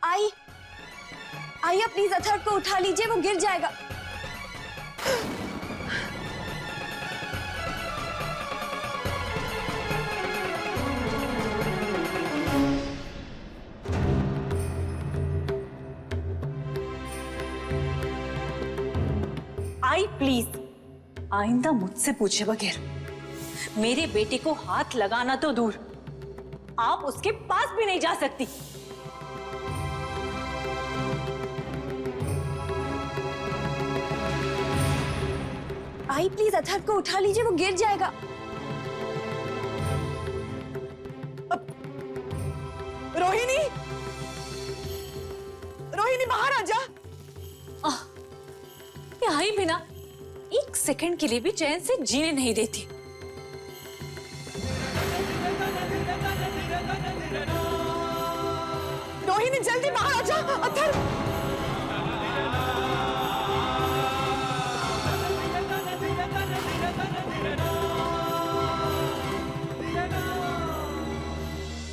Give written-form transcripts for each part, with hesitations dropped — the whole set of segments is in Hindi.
आई आई, प्लीज अथर्व को उठा लीजिए, वो गिर जाएगा। आई प्लीज, आइंदा मुझसे पूछे बगैर मेरे बेटे को हाथ लगाना तो दूर, आप उसके पास भी नहीं जा सकती। आई प्लीज अथर्व को उठा लीजिए, वो गिर जाएगा। रोहिणी, रोहिणी बाहर आ जा। ये आई बिना एक सेकंड के लिए भी चैन से जीने नहीं देती। रोहिणी जल्दी बाहर आ जा। अथर्व,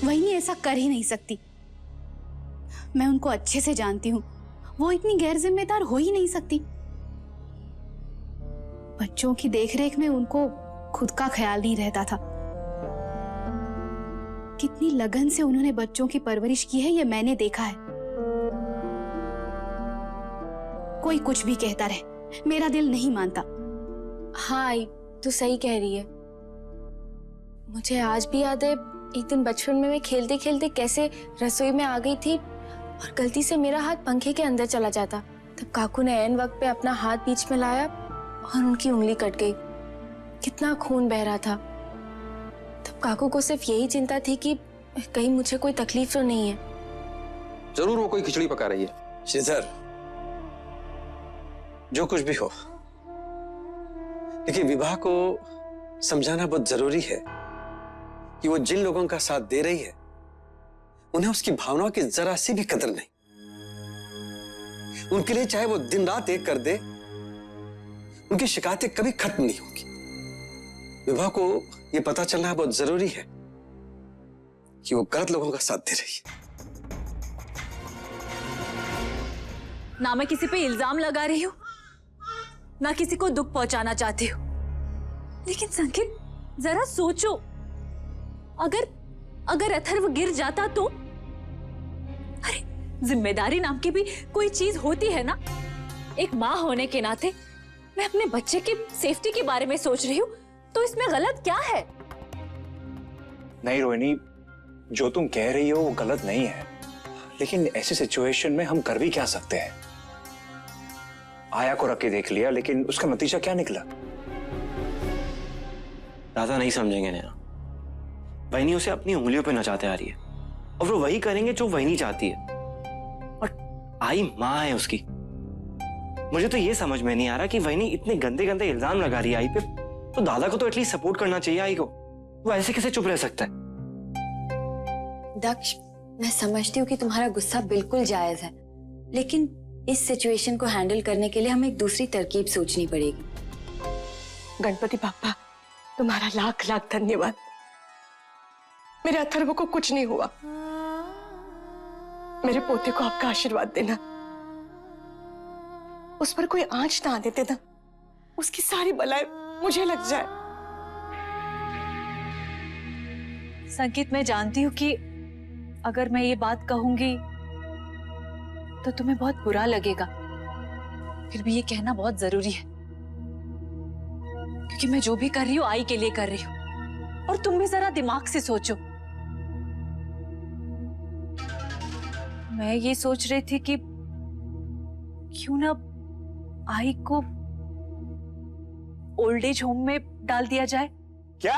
वही ऐसा कर ही नहीं सकती। मैं उनको अच्छे से जानती हूँ, वो इतनी गैर जिम्मेदार हो ही नहीं सकती। बच्चों की देखरेख में उनको खुद का ख्याल नहीं रहता था। कितनी लगन से उन्होंने बच्चों की परवरिश की है, ये मैंने देखा है। कोई कुछ भी कहता रहे, मेरा दिल नहीं मानता। हाँ आई, तू सही कह रही है। मुझे आज भी याद है, एक दिन बचपन में मैं खेलते खेलते कैसे रसोई में आ गई थी और गलती से मेरा हाथ पंखे के अंदर चला जाता। तब काकू ने ऐन वक्त पे अपना हाथ बीच में लाया और उनकी उंगली कट गई। कितना खून बह रहा था। तब काकू को सिर्फ यही चिंता थी कि कहीं मुझे कोई तकलीफ तो नहीं है। जरूर वो कोई खिचड़ी पका रही है। श्रीधर, जो कुछ भी हो, लेकिन विवाह को समझाना बहुत जरूरी है कि वो जिन लोगों का साथ दे रही है उन्हें उसकी भावनाओं की जरा सी भी कदर नहीं। उनके लिए चाहे वो दिन रात एक कर दे, उनकी शिकायतें कभी खत्म नहीं होगी। विवाह को ये पता चलना बहुत जरूरी है कि वो गलत लोगों का साथ दे रही है। ना मैं किसी पे इल्जाम लगा रही हूँ, ना किसी को दुख पहुंचाना चाहती हूँ, लेकिन संकेत जरा सोचो, अगर अथर्व गिर जाता तो? अरे जिम्मेदारी नाम की भी कोई चीज होती है ना। एक माँ होने के नाते मैं अपने बच्चे की सेफ्टी के बारे में सोच रही हूँ, तो इसमें गलत क्या है? नहीं रोहिणी, जो तुम कह रही हो वो गलत नहीं है, लेकिन ऐसी सिचुएशन में हम कर भी क्या सकते हैं? आया को रख के देख लिया, लेकिन उसका नतीजा क्या निकला? दादा नहीं समझेंगे नैना। वहीनी उसे अपनी उंगलियों पे नचाते आ रही है और वो वही करेंगे जो वहीनी चाहती है। और आई माँ है उसकी। मुझे तो ये समझ में नहीं आ रहा कि वहीनी इतने गंदे गंदे इल्जाम लगा रही है आई पे, तो दादा को तो एटलीस्ट सपोर्ट करना चाहिए आई को। वो ऐसे कैसे चुप रह सकता है? दक्ष, मैं समझती हूँ कि तुम्हारा गुस्सा बिल्कुल जायज है, लेकिन इस सिचुएशन को हैंडल करने के लिए हमें एक दूसरी तरकीब सोचनी पड़ेगी। गणपति बाप्पा, तुम्हारा लाख लाख धन्यवाद। मेरे अथर्व को कुछ नहीं हुआ। मेरे पोते को आपका आशीर्वाद देना, उस पर कोई आंच ना आने देना, उसकी सारी बलाएं मुझे लग जाए। संकेत, मैं जानती हूँ कि अगर मैं ये बात कहूंगी तो तुम्हें बहुत बुरा लगेगा, फिर भी ये कहना बहुत जरूरी है, क्योंकि मैं जो भी कर रही हूँ आई के लिए कर रही हूँ। और तुम भी जरा दिमाग से सोचो। मैं ये सोच रही थी कि क्यों ना आई को ओल्ड एज होम में डाल दिया जाए। क्या?